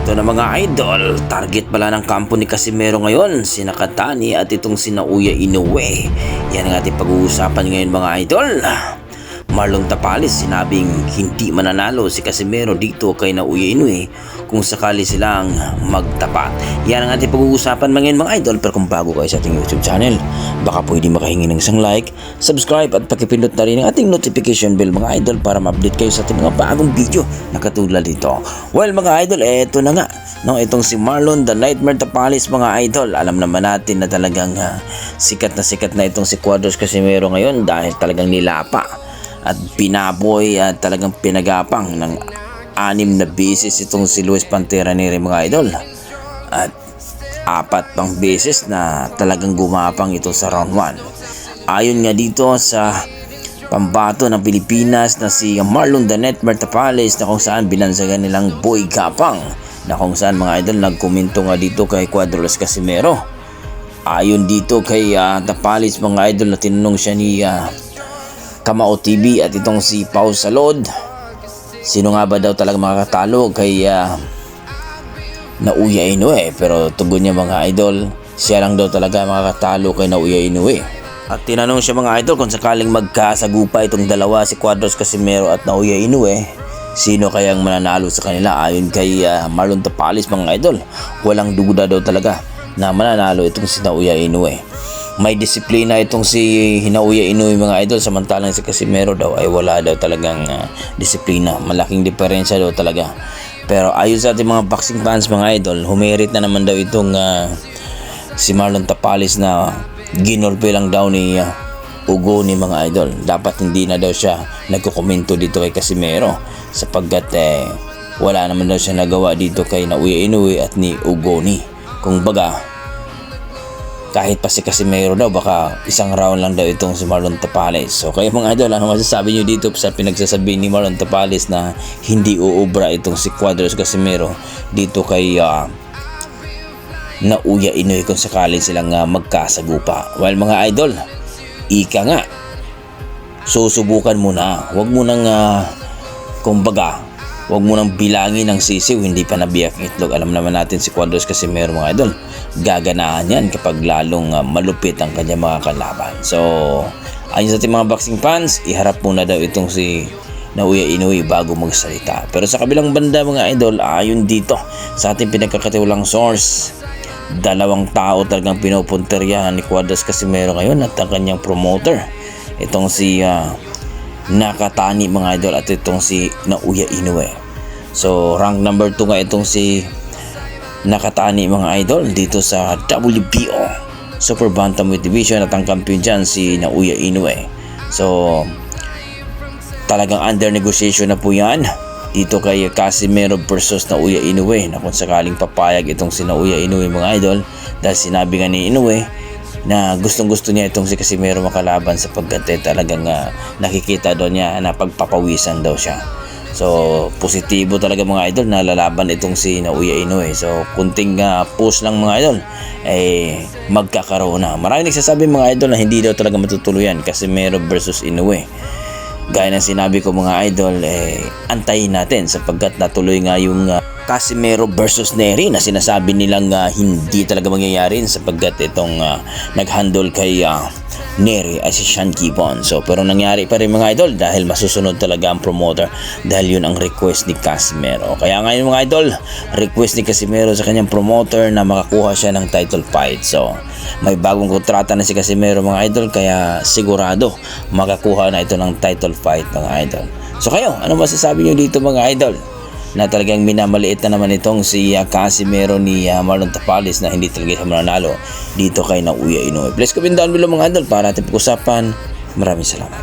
Eto na mga idol, target pala ng kampo ni Casimero ngayon, si Nakatani at itong si Naoya Inoue. Yan ang ating pag-uusapan ngayon mga idol. Marlon Tapales sinabing hindi mananalo si Casimero dito kay Naoya Inoue kung sakali silang magtapat. Yan ang ating pag-uusapan mga idol. Pero kung bago kayo sa ating YouTube channel, baka pwede makahingi ng isang like, subscribe at pakipindot na rin ang ating notification bell mga idol para ma-update kayo sa ating mga bagong video na katulad dito. Well mga idol, eto na nga. No, itong si Marlon the Nightmare Tapales mga idol. Alam naman natin na talagang sikat na itong si Cuadros Casimero ngayon dahil talagang nilapa at binaboy at talagang pinagapang ng 6 na beses itong si Luis Pantera Neri mga idol, at 4 pang beses na talagang gumapang ito sa round 1. Ayon nga dito sa pambato ng Pilipinas na si Marlon the Nightmare Tapales, na kung saan binansagan nilang boy gapang, na kung saan mga idol nagkomento nga dito kay Cuadros Casimero. Ayon dito kay Tapales mga idol, na tinanong siya ni Kamao TV at itong si Pau Salod, sino nga ba daw talaga makakatalo kay Naoya Inoue. Pero tugon niya mga idol, siya lang daw talaga makakatalo kay Naoya Inoue. At tinanong siya mga idol kung sakaling magkasagupa itong dalawa, si Cuadros Casimero at Naoya Inoue, sino kayang mananalo sa kanila. Ayon kay Marlon Tapales mga idol, walang duda daw talaga na mananalo itong si Naoya Inoue. May disiplina itong si Naoya Inoue mga idol, samantalang si Casimero daw ay wala daw talagang disiplina. Malaking diferensya daw talaga. Pero ayon sa ating mga boxing fans mga idol, humerit na naman daw itong si Marlon Tapales na ginolpe lang daw ni Ugo ni mga idol. Dapat hindi na daw siya nagkokomento dito kay Casimero sapagkat wala naman daw siya nagawa dito kay Naoya Inoue at ni Ugo ni. Kung baga, kahit pa si Casimero daw, baka isang round lang daw itong si Marlon Tapales. So kayo mga idol, ano masasabi nyo dito sa pinagsasabi ni Marlon Tapales na hindi uubra itong si Cuadros Casimero dito kay Naoya Inoue kung sakaling silang magkasagupa? Well mga idol, ika nga, susubukan mo na. Huwag mo nang huwag mo nang bilangin ng sisiw, hindi pa nabiyak ang itlog. Alam naman natin si Cuadros Casimero mga idol, gaganahan yan kapag lalong malupit ang kanyang mga kalaban. So ayon sa ating mga boxing fans, iharap muna daw itong si Naoya Inoue bago magsalita. Pero sa kabilang banda mga idol, ayon dito sa ating pinagkakatiwalang source, 2 tao talagang pinupunteryahan ni Cuadros Casimero ngayon at ang kanyang promoter, itong si Nakatani mga idol at itong si Naoya Inoue. So rank number 2 nga itong si Nakatani mga idol dito sa WBO Super Bantamweight Division, at ang kampiyon dyan si Naoya Inoue. So talagang under negotiation na po yan dito kay Casimero versus Naoya Inoue, na kung sakaling papayag itong si Naoya Inoue mga idol, dahil sinabi nga ni Inoue na gustong-gusto niya itong si Casimero makalaban sapagkat talagang nakikita doon niya na pagpapawisan daw siya. So positibo talaga mga idol na lalaban itong si Naoya Inoue. So kunting push lang mga idol magkakaroon na. Maraming nagsasabi mga idol na hindi daw talaga matutuluyan Casimero versus Inoue. Gaya ng sinabi ko mga idol, antayin natin sapagkat natuloy nga yung Casimero versus Neri na sinasabi nilang hindi talaga mangyayari sapagkat itong nag-handle kay Neri ay si Sean Gibbon. So pero nangyari pa rin mga idol dahil masusunod talaga ang promoter, dahil yun ang request ni Casimero. Kaya ngayon mga idol, request ni Casimero sa kanyang promoter na makakuha siya ng title fight. So may bagong kontrata na si Casimero mga idol, kaya sigurado makakuha na ito ng title fight mga idol. So kayo, ano masasabi nyo dito mga idol? Na talagang minamaliit na naman itong si Casimero ni Marlon Tapales na hindi talaga siya mananalo dito kay Naoya Inoue. Please comment down below mga idol para natin pag-usapan. Maraming salamat.